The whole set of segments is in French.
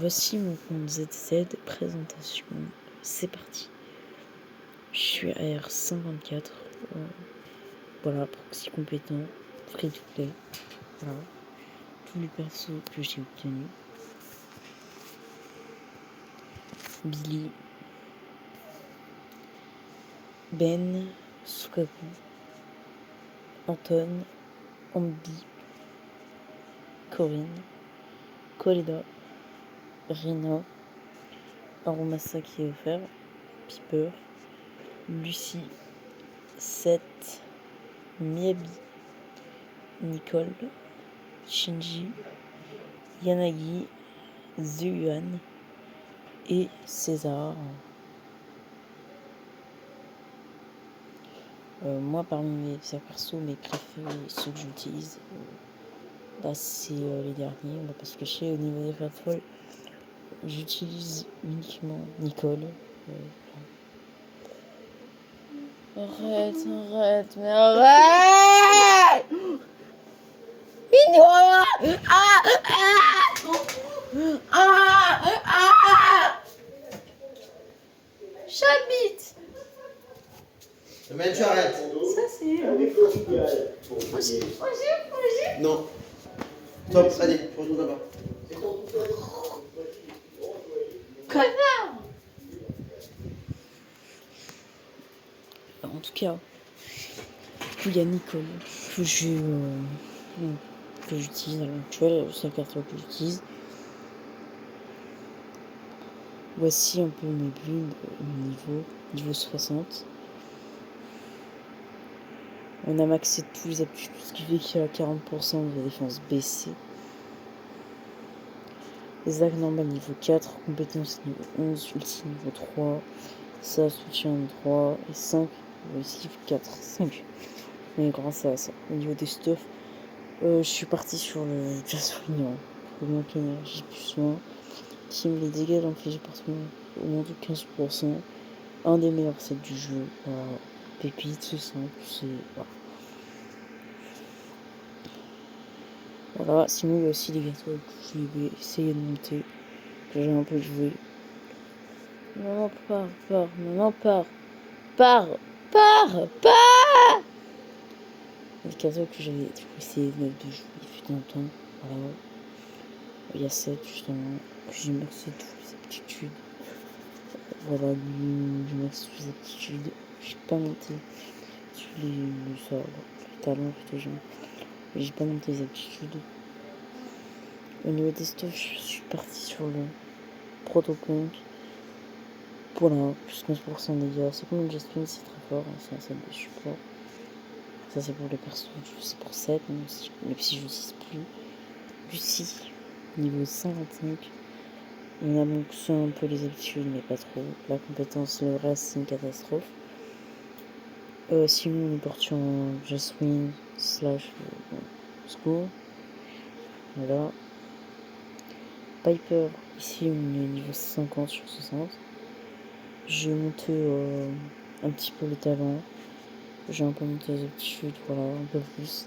Voici mon compte ZZ, présentation, c'est parti. Je suis AR124, voilà, proxy compétent, free to play, voilà, tous les persos que j'ai obtenus. Billy, Ben, Sukaku, Anton, Ambi, Corinne, Koleda, Rina, Aromasa qui est offert, Piper, Lucie, Seth, Miyabi, Nicole, Shinji, Yanagi, Zuyuan et César. Moi, parmi mes persos, mes préférés, ceux que j'utilise, c'est les derniers. On va pas se cacher. Au niveau des Faithful, j'utilise uniquement Nicole. Arrête, mais arrête! Chabit! Mais tu arrêtes. Ça c'est... Non. Stop, allez, retourne là-bas. Connard! En tout cas, il y a Nicole que j'utilise à l'heure actuelle, c'est la carte que j'utilise. Voici un peu mes builds niveau 60. On a maxé tous les aptitudes, ce qui fait qu'il y a 40% de la défense baissée. Les arcs normales niveau 4, compétences niveau 11, ulti niveau 3, ça soutien niveau 3 et 5, ici 4, 5. Mais grâce à ça, au niveau des stuffs, je suis parti sur le Jaswin pour manquer énergie plus loin, qui me les dégâts infligés par tout au moins de 15%. Un des meilleurs sets du jeu, pépite, c'est simple, c'est... Voilà, sinon il y a aussi les gâteaux que je vais essayer de monter, que j'ai un peu joué. Non, pars! Les gâteaux que j'avais essayé de jouer, il fut un temps, voilà. Il y a 7 justement, que j'ai maxé toutes les aptitudes. Voilà, j'ai maxé toutes les aptitudes. J'ai pas monté sur les talents plutôt jamais. Mais j'ai pas monté les aptitudes. Au niveau des stuffs, je suis parti sur le protopunk. Voilà, plus 15% de dégâts. C'est comme une Jasmine, c'est très fort, hein, c'est un set de support. Ça c'est pour les persos, c'est pour 7, mais si je n'utilise plus. Lucie, niveau 125. On a donc ça un peu les aptitudes, mais pas trop. La compétence, le reste, c'est une catastrophe. Sinon, on est parti en Jasmine / Score. Voilà. Piper, ici, on est niveau 50 sur 60. J'ai monté un petit peu les talents. J'ai un peu monté les aptitudes, voilà, un peu plus.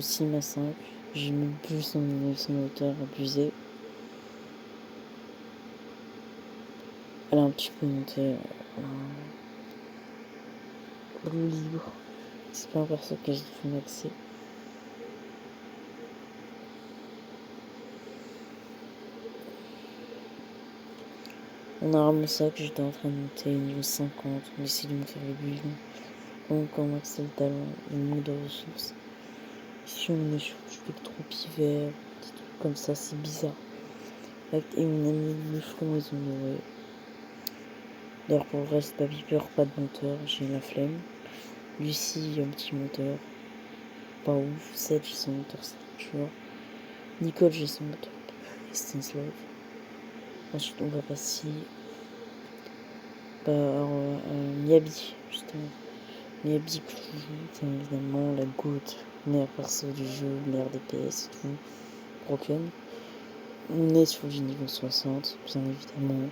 6 à 5. J'ai mis plus son hauteur abusé. Elle a un petit peu monté le libre. C'est pas un perso que j'ai pu maxer. On a ramassé ça que j'étais en train de monter niveau 50. On essaie de me faire le build. Donc on maxe le talent, le manque de ressources. Ici on est sur du spectropie vert, des trucs comme ça, c'est bizarre. Et on a mis le front ils ont doré. D'ailleurs pour le reste, pas Piper, pas de moteur, j'ai la flemme. Lucie, un petit moteur. Pas ouf. 7, j'ai son moteur structure. Nicole, j'ai son moteur Distance Love. Ensuite on va passer par Miyabi, justement. Miyabi que je joue, bien évidemment, la goutte, meilleur perso du jeu, meilleur DPS et tout. Broken. On est sur du niveau 60, bien évidemment.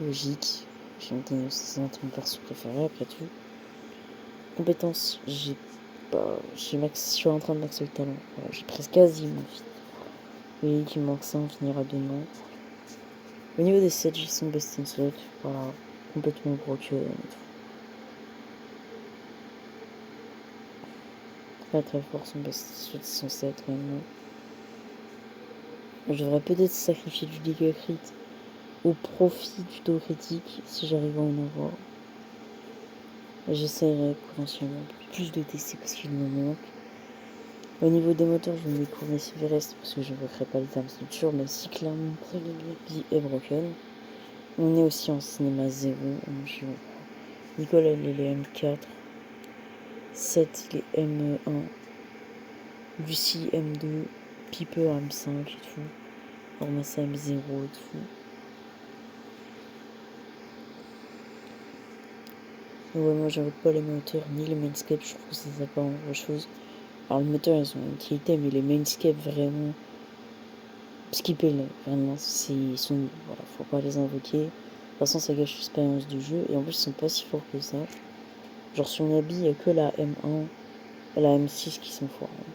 Logique. J'ai monté niveau 60, mon perso préféré après tout. Compétences, je suis en train de maxer le talent. Voilà, j'ai presque quasiment fini. Oui, il manque ça, on finira demain. Au niveau des sets, j'ai son best in slot, voilà, complètement broken et tout. Pas très fort son best in slot, son set vraiment. Je devrais peut-être sacrifier du dégât crit au profit du taux critique si j'arrive à en avoir. J'essaierai potentiellement plus de tester parce qu'il me manque. Au niveau des moteurs, je vais me découvrir Severest parce que je ne voterai pas le terme structure, même si clairement le est broken. On est aussi en cinéma 0. Nicolas, il est les M4. 7, il est M1. Lucie, M2. Piper, M5 et tout. Ormassa, M0 et tout. Ouais, moi j'invoque pas les moteurs ni les mainscapes, je trouve que ça sert pas en grand chose. Alors les moteurs ils ont une utilité, mais les mainscapes vraiment skippez-les, vraiment, ils sont nuls, voilà, faut pas les invoquer. De toute façon ça gâche l'expérience du jeu, et en plus ils sont pas si forts que ça. Genre sur Nabi, il n'y a que la M1 et la M6 qui sont forts. Hein.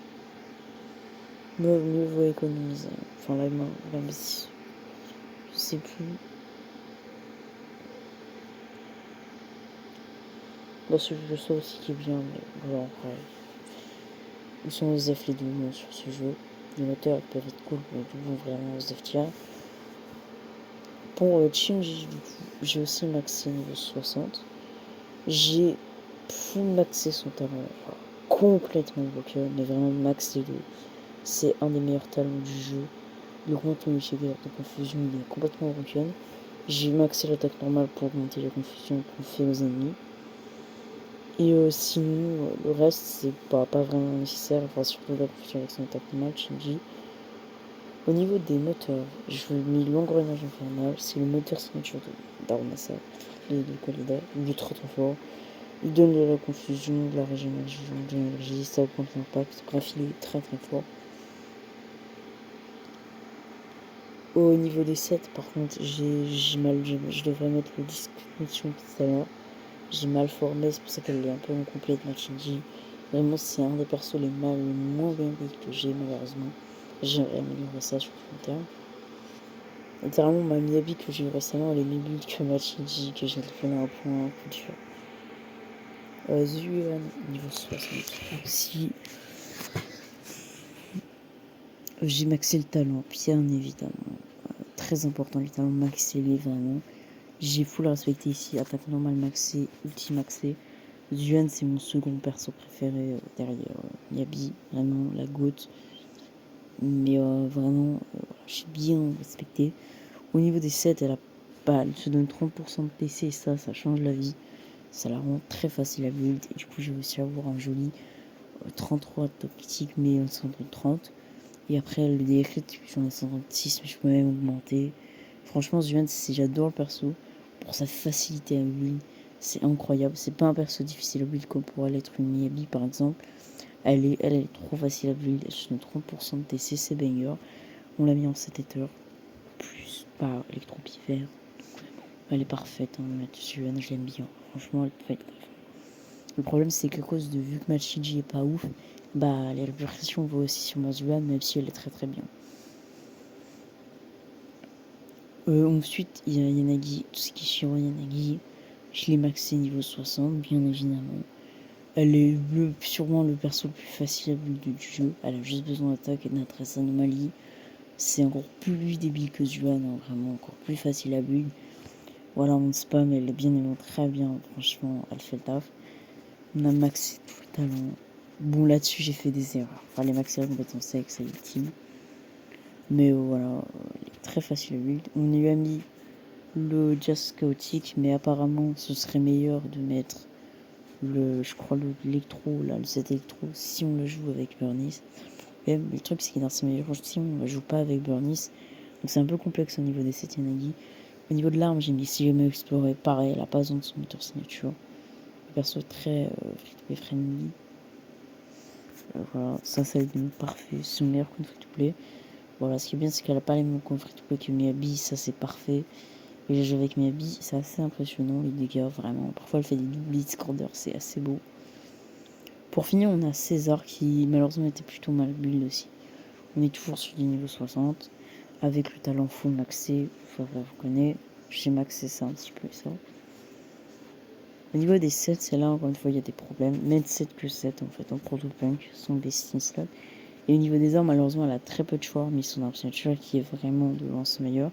Mieux vaut économiser. Enfin la M1, la M6. Je sais plus. Bah celui je sais aussi qui est bien, mais voilà, après. Ils sont aux F les deux sur ce jeu. Les moteurs ils peuvent être cool, mais ils vont vraiment aux F tiers. Pour Shinji, du coup, j'ai aussi maxé niveau 60. J'ai full maxé son talent, enfin, complètement bloqué, mais vraiment maxé. C'est un des meilleurs talents du jeu. Le contenu de confusion, il est complètement broken. J'ai maxé l'attaque normale pour augmenter la confusion qu'on fait aux ennemis. Et sinon, le reste, c'est pas vraiment nécessaire, enfin, surtout la confusion avec son attaque normale, Shinji. Au niveau des moteurs, je mis l'engrenage infernal, c'est le moteur signature d'Armasa, de Colida. Il est trop fort. Il donne de la confusion, de la régénération, de l'énergie, ça augmente l'impact. Bref, il est très fort. Au niveau des sets, par contre, je devrais mettre le discussion tout à l'heure. J'ai mal formé, c'est pour ça qu'elle est un peu incomplète, ma Shinji. Vraiment, c'est un des persos les moins bien que j'ai, malheureusement. J'aimerais améliorer ça sur le long terme. Littéralement, ma Miyabi que j'ai eu récemment, elle est mieux build que ma Shinji, que j'ai fait un point coup dur. Zuan, niveau 60. Si j'ai maxé le talent, bien évidemment. Très important, les talents maxés, vraiment. J'ai full respecté ici, attaque normale maxée, ulti maxé. Zuan, c'est mon second perso préféré derrière Miyabi, vraiment la goat. Mais vraiment, j'ai bien respecté. Au niveau des sets, elle se donne 30% de PC et ça change la vie. Ça la rend très facile à build. Et du coup, je vais aussi avoir un joli 33 top critique, mais 130. Et après, le DX, j'en ai 136, mais je peux même augmenter. Franchement, Zuan, j'adore le perso. Pour sa facilité à build, c'est incroyable. C'est pas un perso difficile à build comme pourrait l'être une Miyabi, par exemple. Elle est trop facile à build. Elle se donne 30% de TC, c'est banger. On l'a mis en 7 heures. Plus par électro-pivert. Elle est parfaite, hein, Zuan, je l'aime bien. Franchement, elle peut être. Le problème, c'est qu'à cause de vu que ma Shinji est pas ouf, bah les répercussions vont aussi sur ma Zuan, même si elle est très bien. Ensuite, il y a Yanagi, tout ce qui est sur Yanagi. Je l'ai maxé niveau 60, bien évidemment. Elle est sûrement le perso le plus facile à build du jeu. Elle a juste besoin d'attaque et d'adresse anomalie. C'est encore plus débile que Zuan, hein, vraiment encore plus facile à build. Voilà, mon spam, elle est très bien, franchement, elle fait le taf. On a maxé tout le talent. Bon, là-dessus, j'ai fait des erreurs. Enfin, les maxi compétences sexe, c'est ultime. Mais voilà, il est très facile à build. On lui a mis le jazz chaotique, mais apparemment, ce serait meilleur de mettre je crois, l'électro, là, le set électro, si on le joue avec Burnis. Mais le truc, c'est qu'il dans ces meilleurs si on ne joue pas avec Burnis. Donc, c'est un peu complexe au niveau des sets Yanagi. Au niveau de l'arme, j'ai mis si jamais explorer, pareil, elle a pas besoin de son moteur signature. Le perso est très free-to-play friendly. Voilà, ça va être parfait. C'est son meilleur contre free-to-play. Voilà, ce qui est bien, c'est qu'elle a pas les mêmes contre free-to-play que Miyabi, ça c'est parfait. Et les jeux avec Miyabi, c'est assez impressionnant, les dégâts, vraiment. Parfois, elle fait des doubles blitzcorder, c'est assez beau. Pour finir, on a César qui, malheureusement, était plutôt mal build aussi. On est toujours sur du niveau 60. avec le talent full maxé, vous connaissez, j'ai maxé ça un petit peu ça. Au niveau des sets, c'est là encore une fois il y a des problèmes, même 7 que 7 en fait, en Protopunk, son Destiny Slot. Et au niveau des armes, malheureusement elle a très peu de choix, mais son arme signature qui est vraiment de lance meilleur.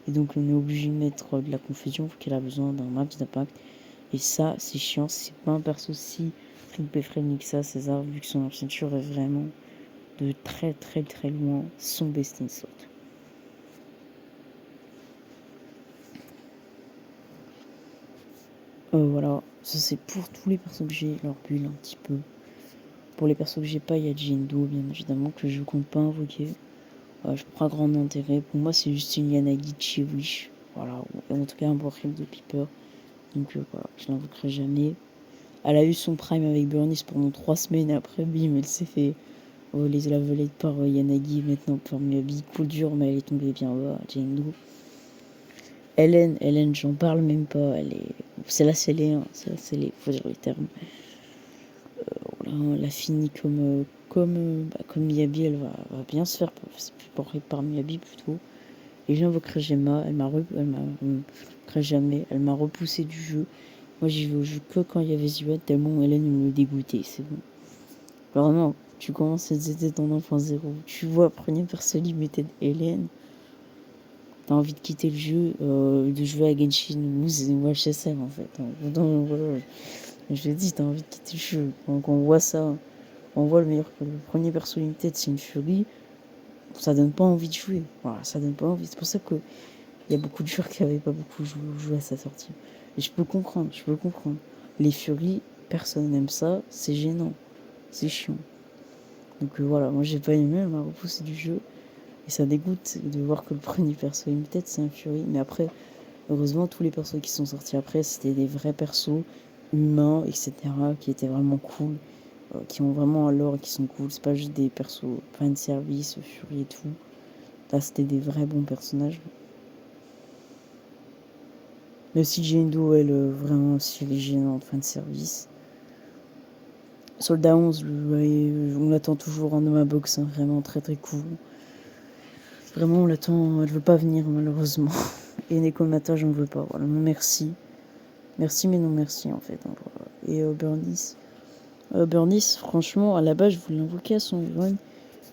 Et donc on est obligé de mettre de la confusion, vu qu'elle a besoin d'un max d'impact. Et ça, c'est chiant, c'est pas un perso si friendly que ça, César, vu que son arme signature est vraiment de très très très loin son Destiny Slot. Voilà, ça c'est pour tous les persos que j'ai, leur bulle un petit peu. Pour les persos que j'ai pas, il y a Jindo bien évidemment que je compte pas invoquer. Je prends grand intérêt. Pour moi, c'est juste une Yanagi Wish. Voilà, en tout cas un baril de Piper. Donc voilà, je l'invoquerai jamais. Elle a eu son prime avec Burnice pendant 3 semaines et après, bim, elle s'est fait voler la volette par Yanagi, maintenant par Miyabi. Coup dur, mais elle est tombée bien bas, Jindo. Hélène, j'en parle même pas. C'est la scellée, hein. C'est la scellée, faut dire les termes. Voilà, elle a fini comme Miyabi, elle va bien se faire par Miyabi plutôt. Et j'invoquerai Gemma, elle m'a jamais, elle m'a repoussé du jeu. Moi j'y vais au jeu que quand il y avait Zuet, tellement Hélène me dégoûtait, c'est bon. Vraiment, tu commences à ZZ en 1.0, tu vois première personne limited Hélène, t'as envie de quitter le jeu, de jouer à Genshin ou HSM en fait. Donc, voilà, je l'ai dit, t'as envie de quitter le jeu. Donc on voit ça, on voit le premier perso limited c'est une furie, ça donne pas envie de jouer. Voilà, ça donne pas envie. C'est pour ça que il y a beaucoup de joueurs qui n'avaient pas beaucoup joué à sa sortie. Et je peux comprendre. Les furies, personne n'aime ça, c'est gênant, c'est chiant. Donc voilà, moi j'ai pas aimé, elle m'a repoussé du jeu. Et ça dégoûte de voir que le premier perso limited c'est un fury. Mais après, heureusement, tous les persos qui sont sortis après, c'était des vrais persos humains, etc., qui étaient vraiment cool, qui ont vraiment un lore et qui sont cool. C'est pas juste des persos fan service, fury et tout. Là, c'était des vrais bons personnages. Même si Jindo, elle, vraiment, si elle est gênante, fin de service. Soldat 11, on l'attend toujours en Noma Box, hein, vraiment très très cool. Vraiment, on l'attend, elle veut pas venir, malheureusement. Et Nekomata, j'en veux pas. Voilà, non merci. Merci, mais non merci, en fait. Hein, voilà. Et Burnice. Burnice, franchement, à la base, je voulais l'invoquer à son run.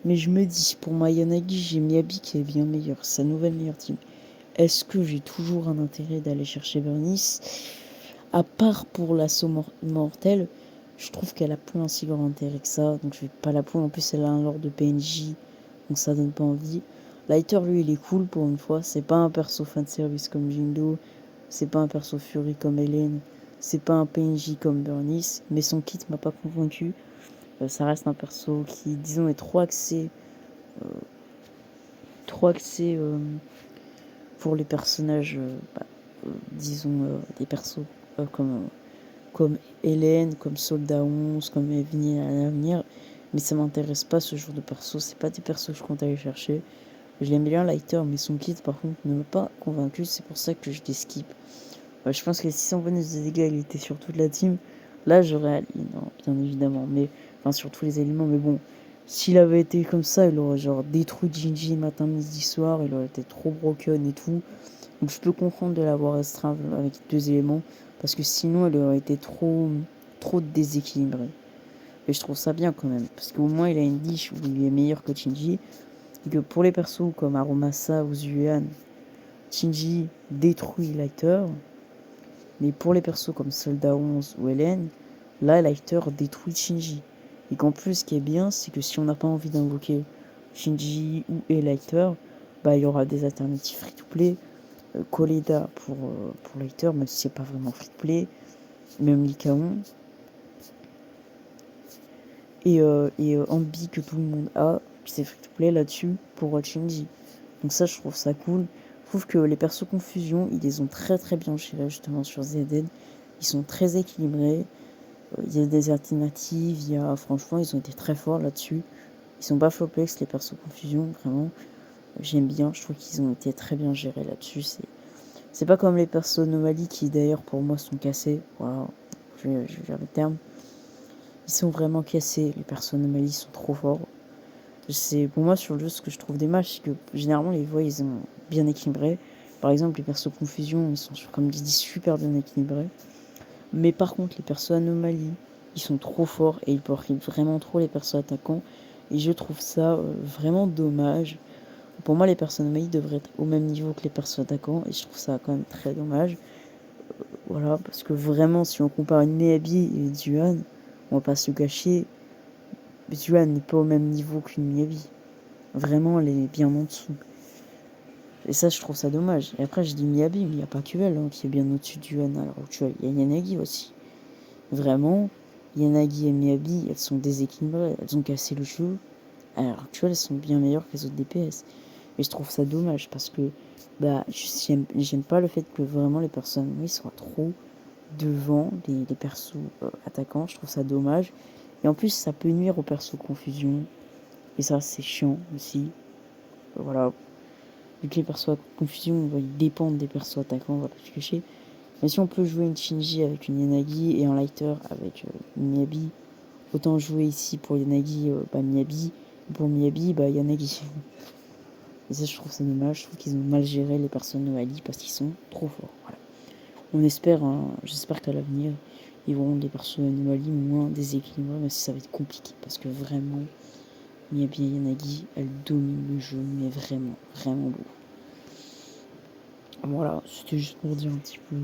Mais je me dis, pour ma Yanagi, j'ai Miyabi qui est bien meilleur. Sa nouvelle meilleure team. Est-ce que j'ai toujours un intérêt d'aller chercher Burnice? À part pour l'assaut mortel, je trouve qu'elle a plus un si grand intérêt que ça, donc je vais pas la prendre. En plus, elle a un lore de PNJ, donc ça donne pas envie. Lighter, lui, il est cool pour une fois. C'est pas un perso fan service comme Jindo, c'est pas un perso Fury comme Hélène, c'est pas un PNJ comme Burnice, mais son kit m'a pas convaincu. Ça reste un perso qui, disons, est trop axé pour les personnages, disons, des persos comme Hélène, comme Soldat 11, comme Evnie à l'avenir. Mais ça m'intéresse pas ce genre de perso. C'est pas des persos que je compte aller chercher. Je l'aime bien Lighter, mais son kit par contre ne m'a pas convaincu. C'est pour ça que je les skip. Je pense que les 600 bonus de dégâts, il était sur toute la team. Là, j'aurais Ali, non, bien évidemment. Mais, enfin, sur tous les éléments. Mais bon, s'il avait été comme ça, il aurait genre détruit Jinji matin, midi, soir. Il aurait été trop broken et tout. Donc je peux comprendre de l'avoir restreint avec 2 éléments. Parce que sinon, elle aurait été trop déséquilibrée. Et je trouve ça bien quand même. Parce qu'au moins, il a une dish où il est meilleur que Shinji. Et que pour les persos comme Aromasa ou Zuyan, Shinji détruit Lighter. Mais pour les persos comme Soldat 11 ou Hélène, là, Lighter détruit Shinji. Et qu'en plus, ce qui est bien, c'est que si on n'a pas envie d'invoquer Shinji ou Lighter, bah, il y aura des alternatives free-to-play. Koleda pour Lighter, même si c'est pas vraiment free-to-play. Même Lycaon. Et Ambi que tout le monde a, c'est free-to-play là-dessus pour Shinji. Donc ça, je trouve ça cool. Je trouve que les persos confusion, ils les ont très très bien gérés justement sur ZD. Ils sont très équilibrés. Il y a des alternatives, franchement, ils ont été très forts là-dessus. Ils sont pas floplex les persos confusion, vraiment. J'aime bien, je trouve qu'ils ont été très bien gérés là-dessus. C'est pas comme les persos Anomaly qui d'ailleurs pour moi sont cassés. Voilà, je vais dire le terme. Ils sont vraiment cassés, les persos Anomaly sont trop forts. C'est pour moi sur le jeu ce que je trouve dommage, c'est que généralement les voix ils sont bien équilibrés. Par exemple les persos confusion ils sont comme je dis super bien équilibrés. Mais par contre les persos anomalies ils sont trop forts et ils portent vraiment trop les persos attaquants. Et je trouve ça vraiment dommage. Pour moi les persos anomalies devraient être au même niveau que les persos attaquants et je trouve ça quand même très dommage. Voilà, parce que vraiment si on compare une Miyabi et une Zuan, on va pas se gâcher. Zuan n'est pas au même niveau qu'une Miyabi. Vraiment, elle est bien en dessous. Et ça, je trouve ça dommage. Et après, je dis Miyabi, mais il n'y a pas que elle qui est bien au-dessus de Yuan à l'heure actuelle. Il y a Yanagi aussi. Vraiment, Yanagi et Miyabi, elles sont déséquilibrées. Elles ont cassé le jeu. À l'heure actuelle, elles sont bien meilleures que les autres DPS. Et je trouve ça dommage parce que j'aime pas le fait que vraiment les personnes soient trop devant les persos attaquants. Je trouve ça dommage. Et en plus, ça peut nuire aux persos confusion. Et ça, c'est chiant aussi. Voilà. Vu que les persos à confusion, ils dépendent des persos attaquants, on va pas se cacher. Mais si on peut jouer une Shinji avec une Yanagi et un Lighter avec une Miyabi, autant jouer ici pour Yanagi, Miyabi. Pour Miyabi, Yanagi. Et ça, je trouve ça dommage. Je trouve qu'ils ont mal géré les persos Noali parce qu'ils sont trop forts. Voilà. On espère, j'espère qu'à l'avenir, ils vont rendre les persos Noali moins déséquilibrés, même si ça va être compliqué. Parce que vraiment, Miyabi et Yanagi, elles dominent le jeu, mais vraiment, vraiment beau. Voilà, c'était juste pour dire un petit peu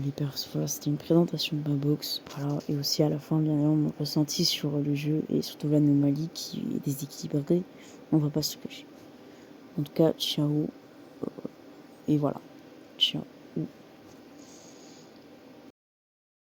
les persos. Voilà, c'était une présentation de ma box. Voilà, et aussi à la fin, bien évidemment, mon ressenti sur le jeu et surtout l'anomalie qui est déséquilibrée. On va pas se cacher. En tout cas, ciao. Et voilà, ciao.